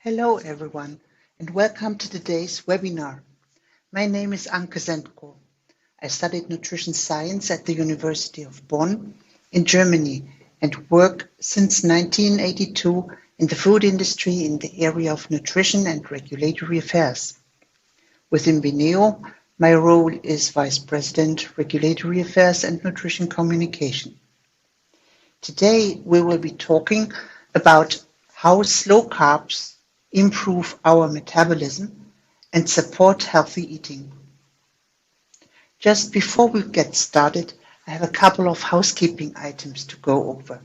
Hello everyone and welcome to today's webinar. My name is Anke Sentko. I studied nutrition science at the University of Bonn in Germany and work since 1982 in the food industry in the area of nutrition and regulatory affairs. Within BENEO, my role is Vice President, Regulatory Affairs and Nutrition Communication. Today we will be talking about how slow carbs improve our metabolism and support healthy eating. Just before we get started, I have a couple of housekeeping items to go over.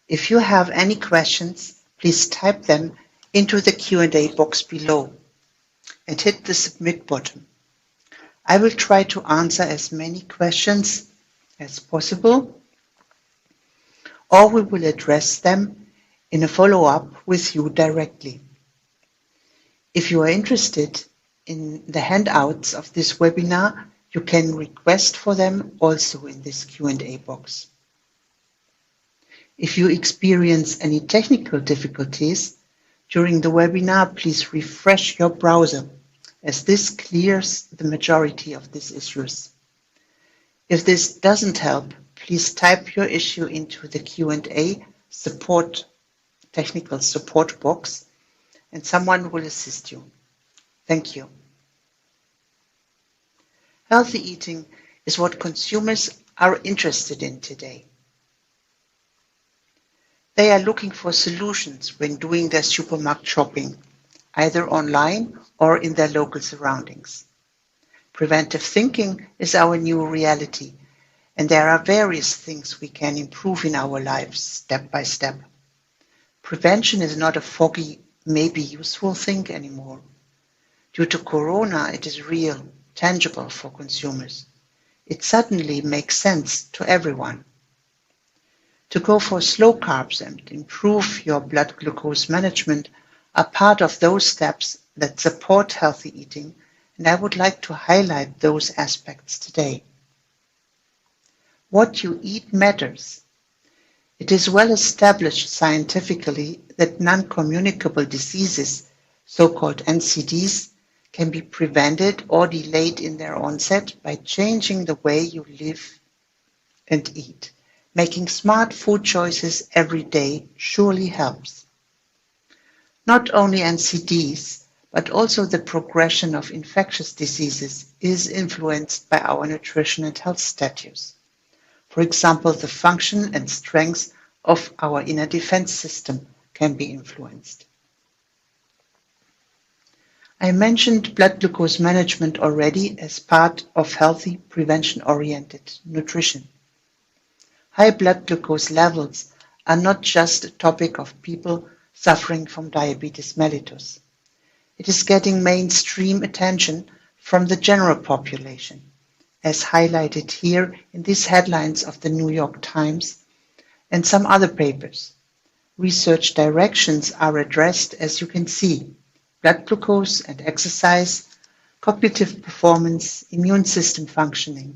If you have any questions, please type them into the Q&A box below and hit the submit button. I will try to answer as many questions as possible, or we will address them in a follow-up with you directly. If you are interested in the handouts of this webinar, you can request for them also in this Q&A box. If you experience any technical difficulties during the webinar, please refresh your browser, as this clears the majority of these issues. If this doesn't help, please type your issue into the Q&A technical support box and someone will assist you. Thank you. Healthy eating is what consumers are interested in today. They are looking for solutions when doing their supermarket shopping, either online or in their local surroundings. Preventive thinking is our new reality, and there are various things we can improve in our lives step by step. Prevention is not a foggy, maybe useful thing anymore. Due to Corona, it is real, tangible for consumers. It suddenly makes sense to everyone. To go for slow carbs and improve your blood glucose management are part of those steps that support healthy eating, and I would like to highlight those aspects today. What you eat matters. It is well established scientifically that non-communicable diseases, so-called NCDs, can be prevented or delayed in their onset by changing the way you live and eat. Making smart food choices every day surely helps. Not only NCDs, but also the progression of infectious diseases is influenced by our nutrition and health status. For example, the function and strength of our inner defense system can be influenced. I mentioned blood glucose management already as part of healthy, prevention-oriented nutrition. High blood glucose levels are not just a topic of people suffering from diabetes mellitus. It is getting mainstream attention from the general population, as highlighted here in these headlines of the New York Times and some other papers. Research directions are addressed, as you can see: blood glucose and exercise, cognitive performance, immune system functioning,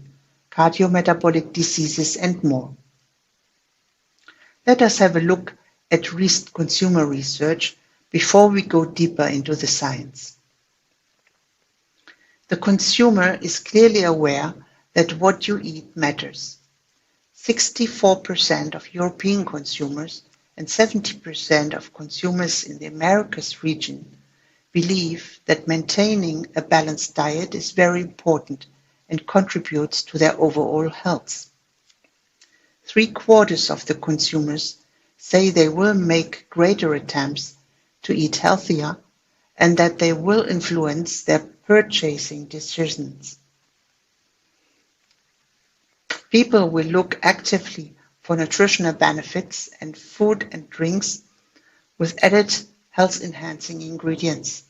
cardiometabolic diseases, and more. Let us have a look at recent consumer research before we go deeper into the science. The consumer is clearly aware that what you eat matters. 64% of European consumers and 70% of consumers in the Americas region believe that maintaining a balanced diet is very important and contributes to their overall health. 3/4 of the consumers say they will make greater attempts to eat healthier and that they will influence their purchasing decisions. People will look actively for nutritional benefits and food and drinks with added health-enhancing ingredients.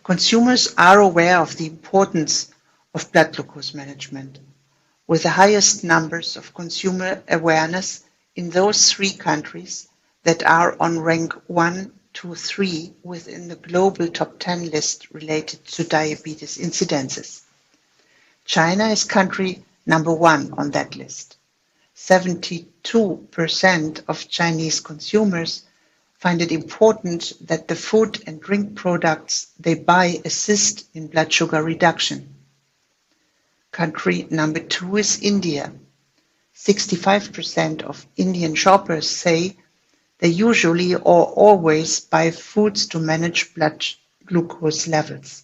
Consumers are aware of the importance of blood glucose management, with the highest numbers of consumer awareness in those 3 countries that are on rank 1 to 3 within the global top 10 list related to diabetes incidences. China is country number 1 on that list. 72% of Chinese consumers find it important that the food and drink products they buy assist in blood sugar reduction. Country number 2 is India. 65% of Indian shoppers say they usually or always buy foods to manage blood glucose levels.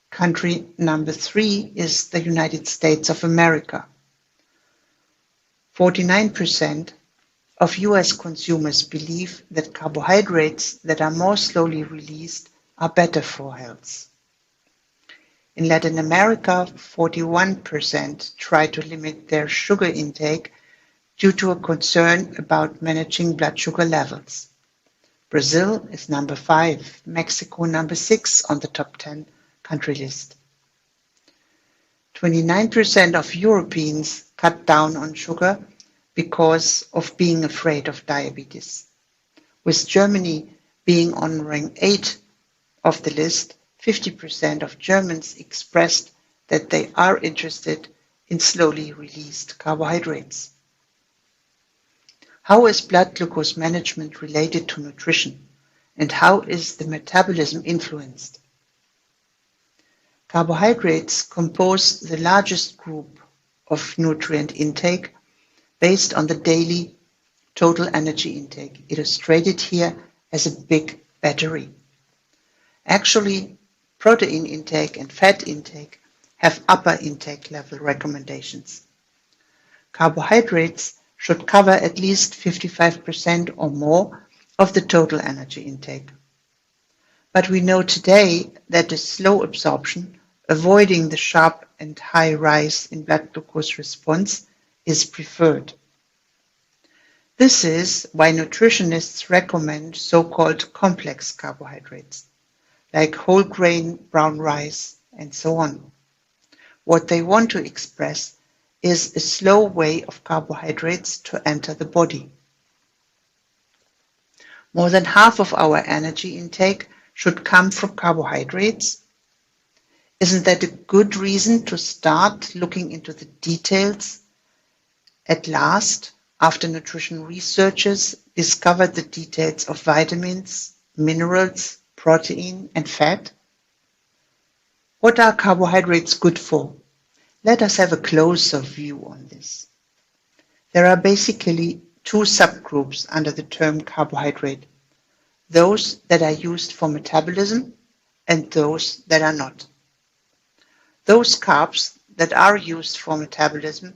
Country number 3 is the United States of America. 49% of US consumers believe that carbohydrates that are more slowly released are better for health. In Latin America, 41% try to limit their sugar intake due to a concern about managing blood sugar levels. Brazil is number 5, Mexico number 6 on the top 10 country list. 29% of Europeans cut down on sugar because of being afraid of diabetes. With Germany being on rank 8 of the list, 50% of Germans expressed that they are interested in slowly released carbohydrates. How is blood glucose management related to nutrition, and how is the metabolism influenced? Carbohydrates compose the largest group of nutrient intake based on the daily total energy intake, illustrated here as a big battery. Actually, protein intake and fat intake have upper intake level recommendations. Carbohydrates should cover at least 55% or more of the total energy intake. But we know today that the slow absorption, avoiding the sharp and high rise in blood glucose response, is preferred. This is why nutritionists recommend so-called complex carbohydrates, like whole grain, brown rice, and so on. What they want to express is a slow way of carbohydrates to enter the body. More than half of our energy intake should come from carbohydrates. Isn't that a good reason to start looking into the details? At last, after nutrition researchers discovered the details of vitamins, minerals, protein, and fat? What are carbohydrates good for? Let us have a closer view on this. There are basically two subgroups under the term carbohydrate: those that are used for metabolism and those that are not. Those carbs that are used for metabolism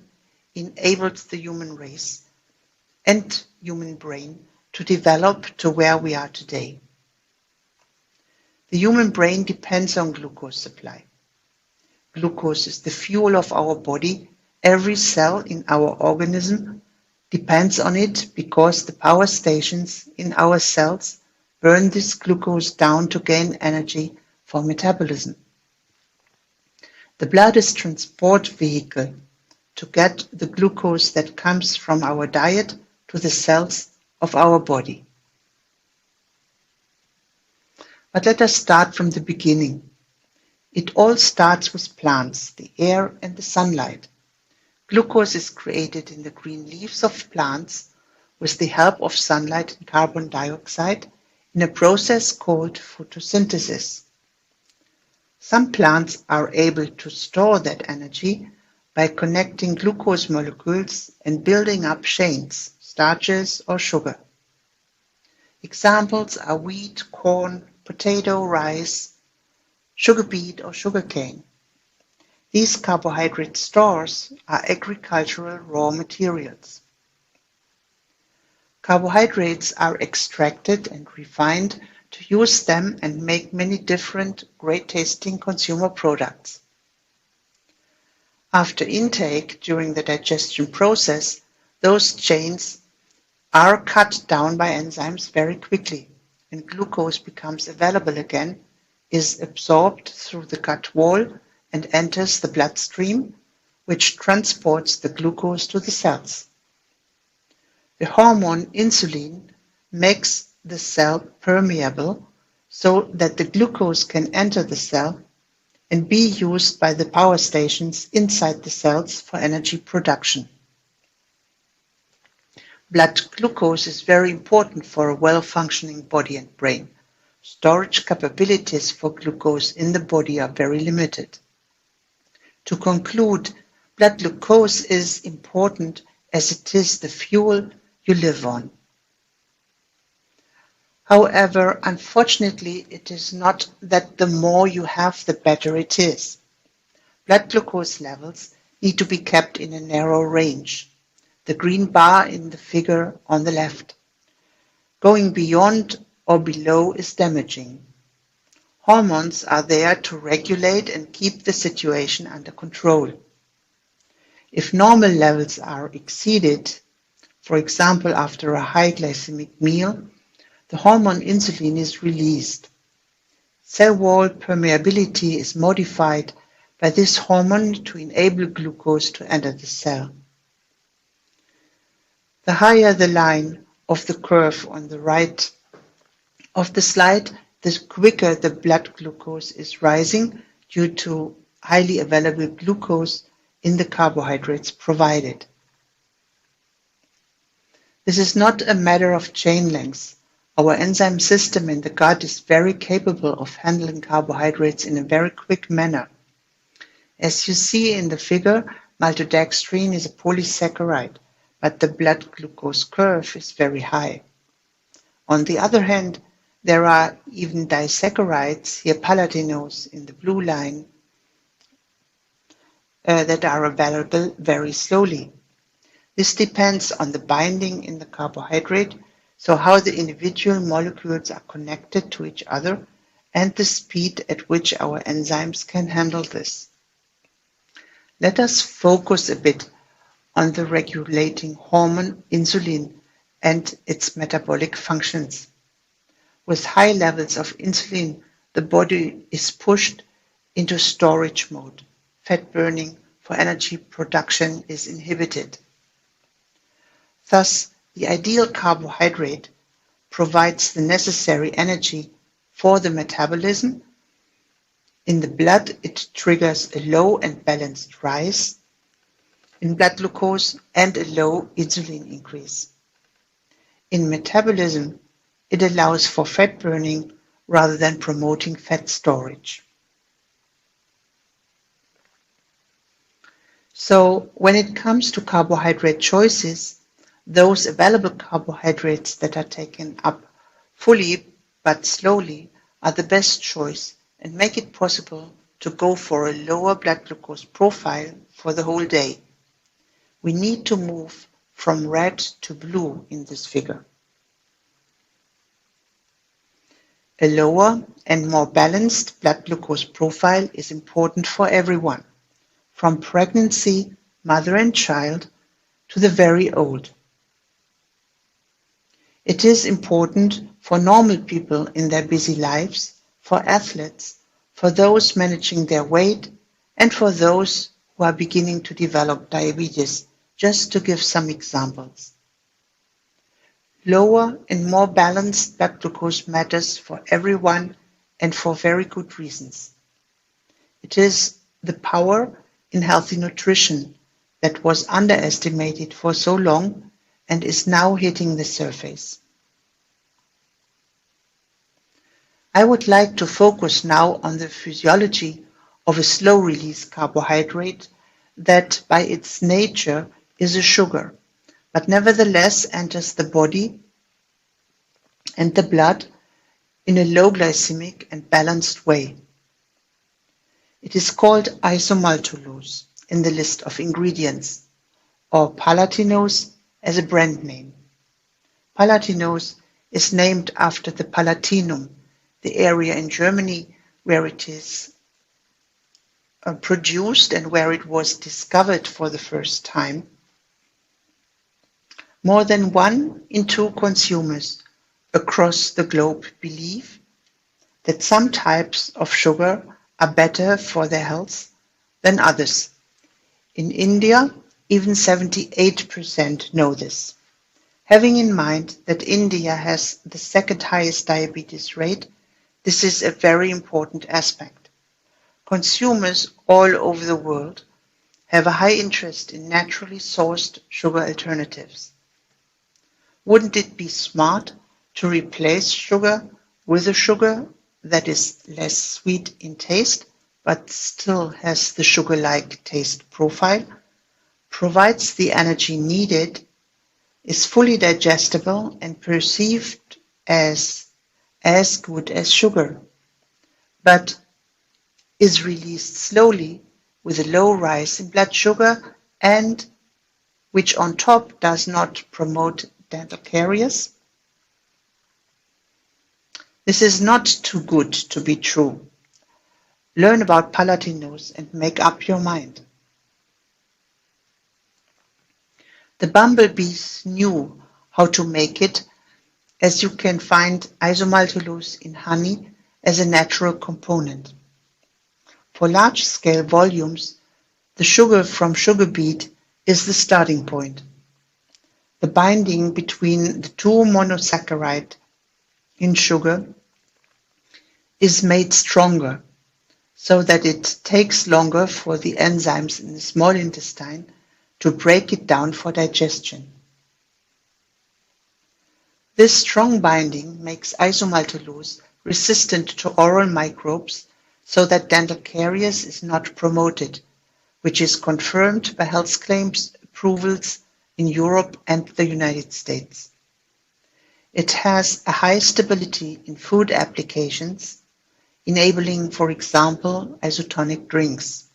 enabled the human race and human brain to develop to where we are today. The human brain depends on glucose supply. Glucose is the fuel of our body. Every cell in our organism depends on it because the power stations in our cells burn this glucose down to gain energy for metabolism. The blood is a transport vehicle to get the glucose that comes from our diet to the cells of our body. But let us start from the beginning. It all starts with plants, the air and the sunlight. Glucose is created in the green leaves of plants with the help of sunlight and carbon dioxide in a process called photosynthesis. Some plants are able to store that energy by connecting glucose molecules and building up chains, starches or sugar. Examples are wheat, corn, potato, rice, sugar beet or sugarcane. These carbohydrate stores are agricultural raw materials. Carbohydrates are extracted and refined to use them and make many different great-tasting consumer products. After intake, during the digestion process, those chains are cut down by enzymes very quickly, and glucose becomes available again, is absorbed through the gut wall and enters the bloodstream, which transports the glucose to the cells. The hormone insulin makes the cell permeable so that the glucose can enter the cell and be used by the power stations inside the cells for energy production. Blood glucose is very important for a well-functioning body and brain. Storage capabilities for glucose in the body are very limited. To conclude, blood glucose is important as it is the fuel you live on. However, unfortunately, it is not that the more you have, the better it is. Blood glucose levels need to be kept in a narrow range, the green bar in the figure on the left. Going beyond or below is damaging. Hormones are there to regulate and keep the situation under control. If normal levels are exceeded, for example after a high glycemic meal, the hormone insulin is released. Cell wall permeability is modified by this hormone to enable glucose to enter the cell. The higher the line of the curve on the right of the slide, the quicker the blood glucose is rising due to highly available glucose in the carbohydrates provided. This is not a matter of chain length. Our enzyme system in the gut is very capable of handling carbohydrates in a very quick manner. As you see in the figure, maltodextrin is a polysaccharide, but the blood glucose curve is very high. On the other hand, there are even disaccharides, here Palatinose in the blue line, that are available very slowly. This depends on the binding in the carbohydrate, so how the individual molecules are connected to each other and the speed at which our enzymes can handle this. Let us focus a bit on the regulating hormone insulin and its metabolic functions. With high levels of insulin, the body is pushed into storage mode. Fat burning for energy production is inhibited. Thus, the ideal carbohydrate provides the necessary energy for the metabolism. In the blood, it triggers a low and balanced rise in blood glucose and a low insulin increase. In metabolism, it allows for fat burning rather than promoting fat storage. So, when it comes to carbohydrate choices, those available carbohydrates that are taken up fully but slowly are the best choice and make it possible to go for a lower blood glucose profile for the whole day. We need to move from red to blue in this figure. A lower and more balanced blood glucose profile is important for everyone, from pregnancy, mother and child, to the very old. It is important for normal people in their busy lives, for athletes, for those managing their weight, and for those who are beginning to develop diabetes, just to give some examples. Lower and more balanced blood glucose matters for everyone and for very good reasons. It is the power in healthy nutrition that was underestimated for so long and is now hitting the surface. I would like to focus now on the physiology of a slow-release carbohydrate that by its nature is a sugar, but nevertheless enters the body and the blood in a low glycemic and balanced way. It is called isomaltulose in the list of ingredients, or Palatinose as a brand name. Palatinose is named after the Palatinum, the area in Germany where it is produced and where it was discovered for the first time. More than 1 in 2 consumers across the globe believe that some types of sugar are better for their health than others. In India, even 78% know this. Having in mind that India has the second highest diabetes rate, this is a very important aspect. Consumers all over the world have a high interest in naturally sourced sugar alternatives. Wouldn't it be smart to replace sugar with a sugar that is less sweet in taste, but still has the sugar-like taste profile, provides the energy needed, is fully digestible and perceived as good as sugar, but is released slowly with a low rise in blood sugar and which on top does not promote dental caries? This is not too good to be true. Learn about Palatinose and make up your mind. The bumblebees knew how to make it, as you can find isomaltulose in honey as a natural component. For large-scale volumes, the sugar from sugar beet is the starting point. The binding between the two monosaccharides in sugar is made stronger, so that it takes longer for the enzymes in the small intestine to break it down for digestion. This strong binding makes isomaltulose resistant to oral microbes so that dental caries is not promoted, which is confirmed by health claims approvals in Europe and the United States. It has a high stability in food applications, enabling, for example, isotonic drinks.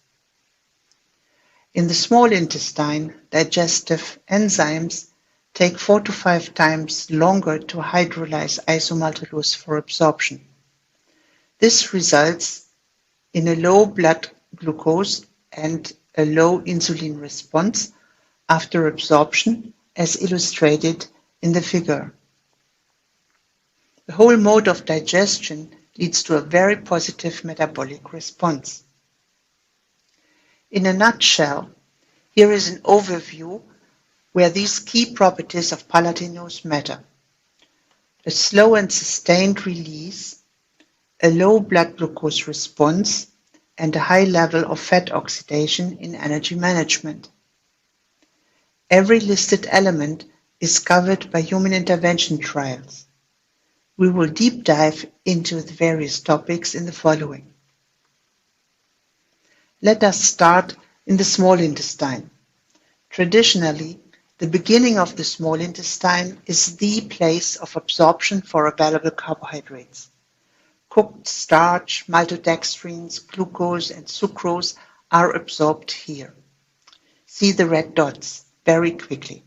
In the small intestine, digestive enzymes take 4 to 5 times longer to hydrolyze isomaltulose for absorption. This results in a low blood glucose and a low insulin response after absorption, as illustrated in the figure. The whole mode of digestion leads to a very positive metabolic response. In a nutshell, here is an overview where these key properties of Palatinose matter: a slow and sustained release, a low blood glucose response, and a high level of fat oxidation in energy management. Every listed element is covered by human intervention trials. We will deep dive into the various topics in the following. Let us start in the small intestine. Traditionally, the beginning of the small intestine is the place of absorption for available carbohydrates. Cooked starch, maltodextrins, glucose, and sucrose are absorbed here. See the red dots very quickly.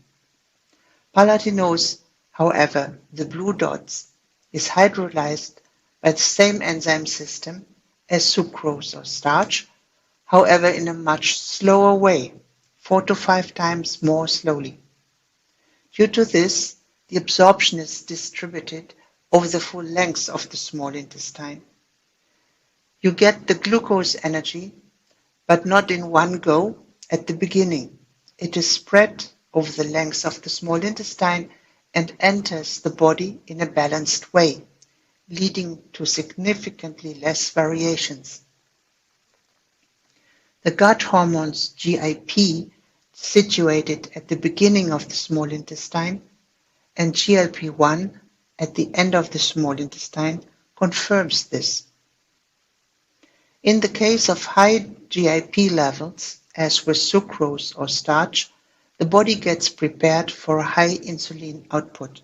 Palatinose, however, the blue dots, is hydrolyzed by the same enzyme system as sucrose or starch, however in a much slower way, 4 to 5 times more slowly. Due to this, the absorption is distributed over the full length of the small intestine. You get the glucose energy, but not in one go at the beginning. It is spread over the length of the small intestine and enters the body in a balanced way, leading to significantly less variations. The gut hormones GIP, situated at the beginning of the small intestine, and GLP-1 at the end of the small intestine, confirms this. In the case of high GIP levels, as with sucrose or starch, the body gets prepared for a high insulin output.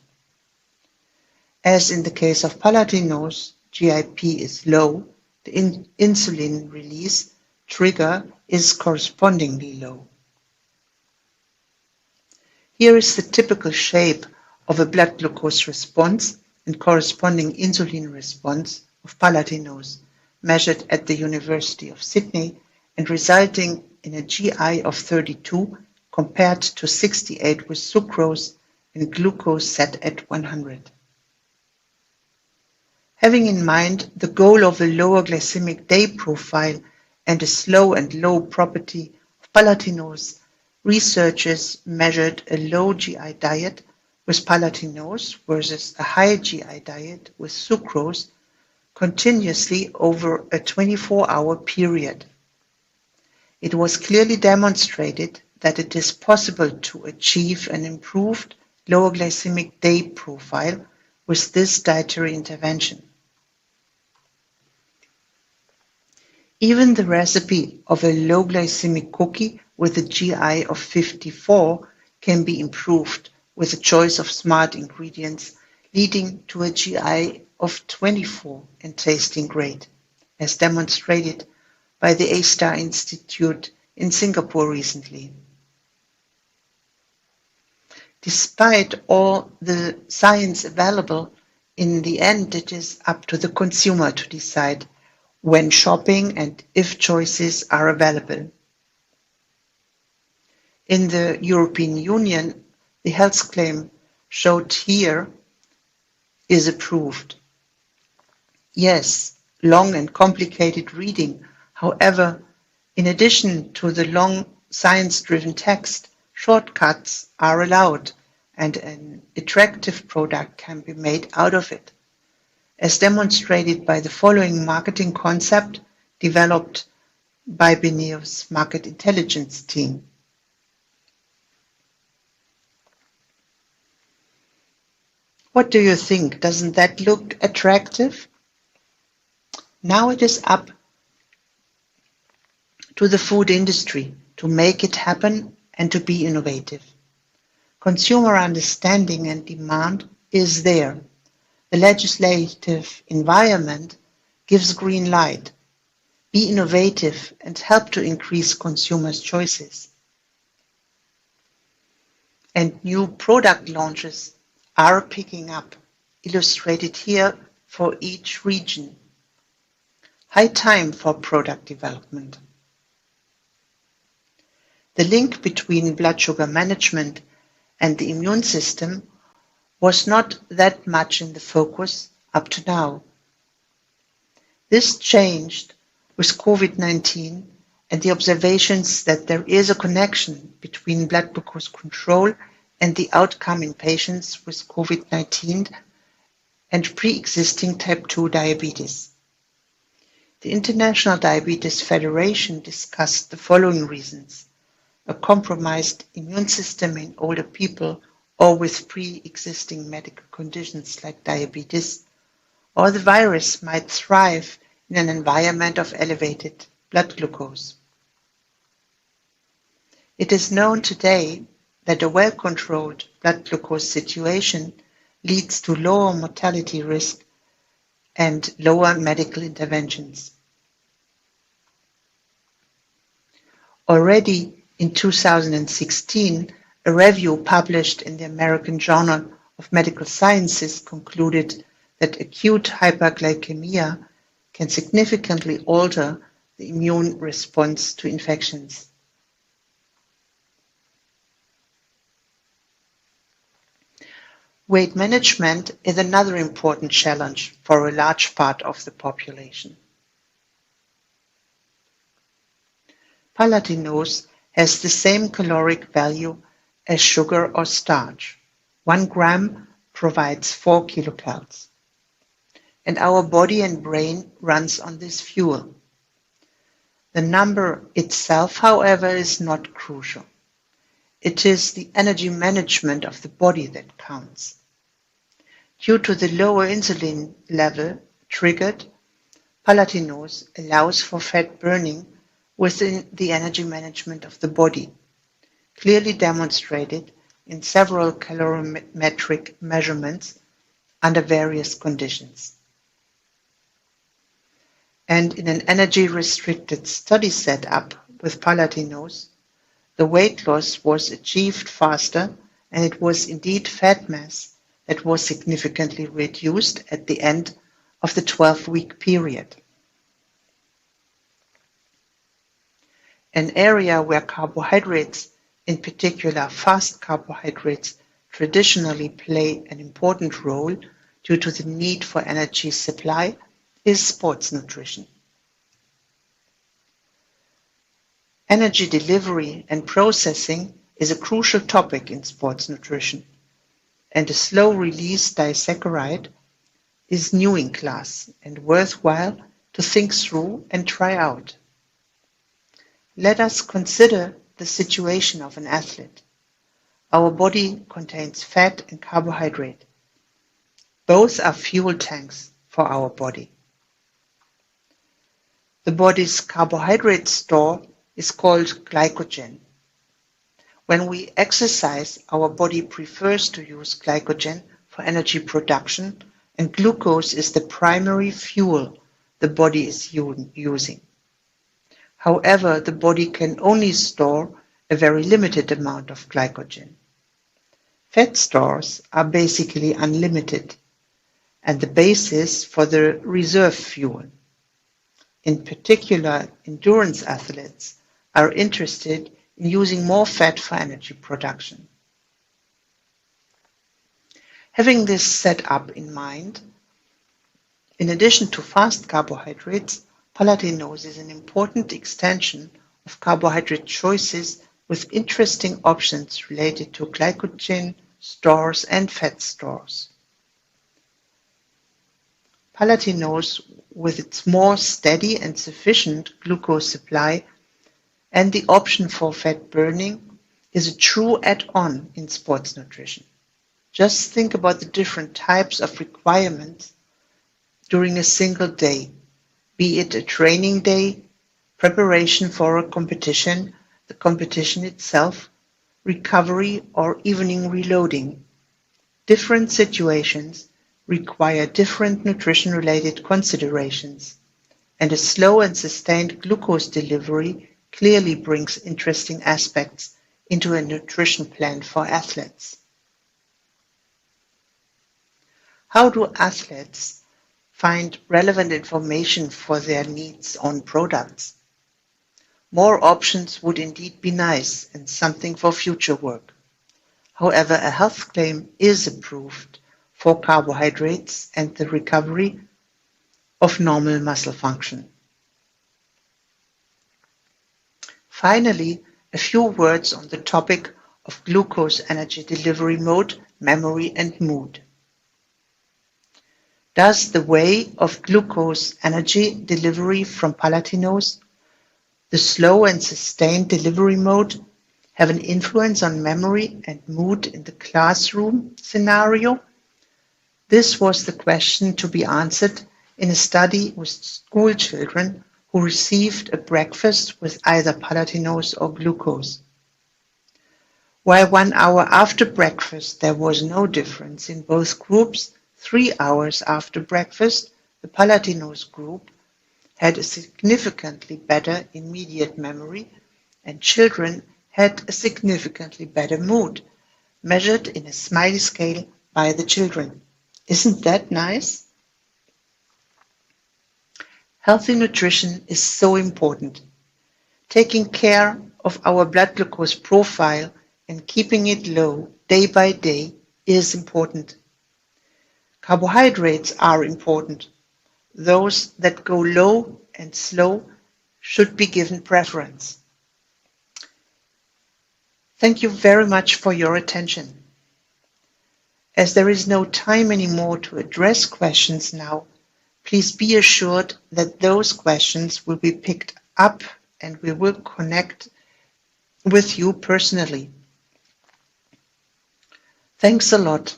As in the case of Palatinose, GIP is low, the insulin release trigger is correspondingly low. Here is the typical shape of a blood glucose response and corresponding insulin response of Palatinose, measured at the University of Sydney and resulting in a GI of 32 compared to 68 with sucrose and glucose set at 100. Having in mind the goal of a lower glycemic day profile and a slow and low property of Palatinose, researchers measured a low GI diet with Palatinose versus a high GI diet with sucrose continuously over a 24-hour period. It was clearly demonstrated that it is possible to achieve an improved lower glycemic day profile with this dietary intervention. Even the recipe of a low glycemic cookie with a GI of 54 can be improved with a choice of smart ingredients, leading to a GI of 24 and tasting great, as demonstrated by the A-Star Institute in Singapore recently. Despite all the science available, in the end it is up to the consumer to decide when shopping and if choices are available. In the European Union, the health claim showed here is approved. Yes, long and complicated reading. However, in addition to the long science-driven text, shortcuts are allowed and an attractive product can be made out of it, as demonstrated by the following marketing concept developed by BENEO's market intelligence team. What do you think? Doesn't that look attractive? Now it is up to the food industry to make it happen and to be innovative. Consumer understanding and demand is there. The legislative environment gives green light. Be innovative and help to increase consumers' choices. And new product launches are picking up, illustrated here for each region. High time for product development. The link between blood sugar management and the immune system was not that much in the focus up to now. This changed with COVID-19 and the observations that there is a connection between blood glucose control and the outcome in patients with COVID-19 and pre-existing type 2 diabetes. The International Diabetes Federation discussed the following reasons: a compromised immune system in older people or with pre-existing medical conditions like diabetes, or the virus might thrive in an environment of elevated blood glucose. It is known today that a well-controlled blood glucose situation leads to lower mortality risk and lower medical interventions. Already in 2016, a review published in the American Journal of Medical Sciences concluded that acute hyperglycemia can significantly alter the immune response to infections. Weight management is another important challenge for a large part of the population. Palatinose has the same caloric value as sugar or starch. 1 gram provides 4 kilocalories. And our body and brain runs on this fuel. The number itself, however, is not crucial. It is the energy management of the body that counts. Due to the lower insulin level triggered, Palatinose allows for fat burning within the energy management of the body, clearly demonstrated in several calorimetric measurements under various conditions. And in an energy-restricted study setup with Palatinose, the weight loss was achieved faster, and it was indeed fat mass that was significantly reduced at the end of the 12-week period. An area where carbohydrates, in particular fast carbohydrates, traditionally play an important role due to the need for energy supply is sports nutrition. Energy delivery and processing is a crucial topic in sports nutrition, and a slow-release disaccharide is new in class and worthwhile to think through and try out. Let us consider the situation of an athlete. Our body contains fat and carbohydrate. Both are fuel tanks for our body. The body's carbohydrate store is called glycogen. When we exercise, our body prefers to use glycogen for energy production, and glucose is the primary fuel the body is using. However, the body can only store a very limited amount of glycogen. Fat stores are basically unlimited and the basis for the reserve fuel. In particular, endurance athletes are interested in using more fat for energy production. Having this set up in mind, in addition to fast carbohydrates, Palatinose is an important extension of carbohydrate choices with interesting options related to glycogen stores and fat stores. Palatinose, with its more steady and sufficient glucose supply and the option for fat burning, is a true add-on in sports nutrition. Just think about the different types of requirements during a single day, be it a training day, preparation for a competition, the competition itself, recovery, or evening reloading. Different situations require different nutrition-related considerations, and a slow and sustained glucose delivery clearly brings interesting aspects into a nutrition plan for athletes. How do athletes find relevant information for their needs on products? More options would indeed be nice and something for future work. However, a health claim is approved for carbohydrates and the recovery of normal muscle function. Finally, a few words on the topic of glucose energy delivery mode, memory, and mood. Does the way of glucose energy delivery from Palatinose, the slow and sustained delivery mode, have an influence on memory and mood in the classroom scenario? This was the question to be answered in a study with school children who received a breakfast with either Palatinose or glucose. While 1 hour after breakfast there was no difference in both groups, 3 hours after breakfast, the Palatinose group had a significantly better immediate memory, and children had a significantly better mood, measured in a smiley scale by the children. Isn't that nice? Healthy nutrition is so important. Taking care of our blood glucose profile and keeping it low day by day is important. Carbohydrates are important. Those that go low and slow should be given preference. Thank you very much for your attention. As there is no time anymore to address questions now, please be assured that those questions will be picked up and we will connect with you personally. Thanks a lot.